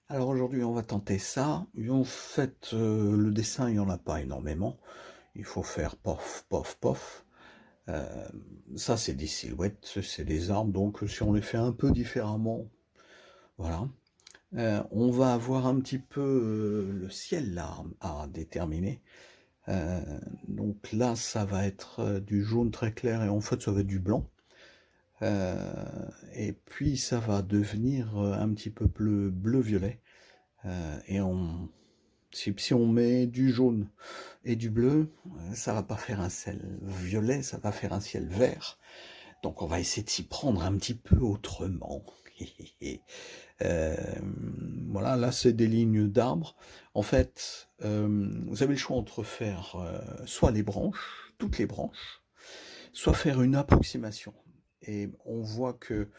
Alors aujourd'hui, on va tenter ça. Et en fait, le dessin, il n'y en a pas énormément. Il faut faire pof, pof, pof. Ça, c'est des silhouettes, c'est des arbres. Donc, si on les fait un peu différemment, voilà. On va avoir un petit peu le ciel là à déterminer. Euh, donc là, ça va être du jaune très clair et en fait, ça va être du blanc. Euh, et puis, ça va devenir un petit peu bleu-violet. Et si on met du jaune et du bleu, ça va pas faire un ciel violet, ça va faire un ciel vert. Donc on va essayer de s'y prendre un petit peu autrement. Euh, voilà, là c'est des lignes d'arbres. En fait, vous avez le choix entre faire soit les branches, toutes les branches, soit faire une approximation. Et on voit que,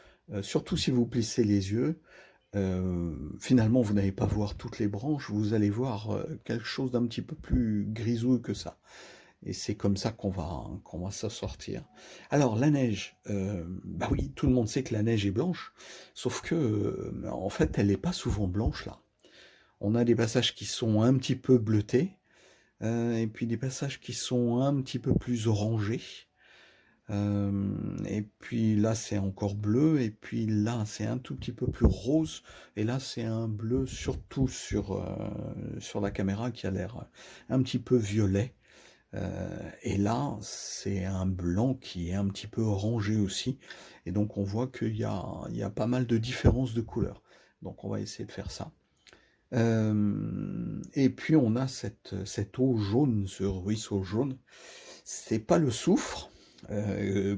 surtout si vous plissez les yeux, finalement, vous n'allez pas voir toutes les branches, vous allez voir quelque chose d'un petit peu plus grisouille que ça. Et c'est comme ça qu'on va s'en sortir. Alors, la neige, bah oui, tout le monde sait que la neige est blanche, sauf que, en fait, elle n'est pas souvent blanche, là. On a des passages qui sont un petit peu bleutés, et puis des passages qui sont un petit peu plus orangés. Et puis là, c'est encore bleu, et puis là, c'est un tout petit peu plus rose, et là, c'est un bleu surtout sur la caméra qui a l'air un petit peu violet. Et là, c'est un blanc qui est un petit peu orangé aussi, et donc on voit qu'il y a pas mal de différences de couleurs. Donc on va essayer de faire ça. Et puis on a cette eau jaune, ce ruisseau jaune. C'est pas le soufre,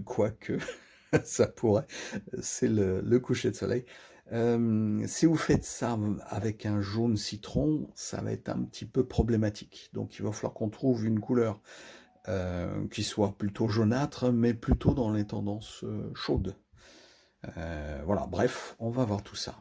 quoique ça pourrait, c'est le coucher de soleil. Si vous faites ça avec un jaune citron, ça va être un petit peu problématique. Donc il va falloir qu'on trouve une couleur qui soit plutôt jaunâtre, mais plutôt dans les tendances chaudes. Voilà, bref, on va voir tout ça.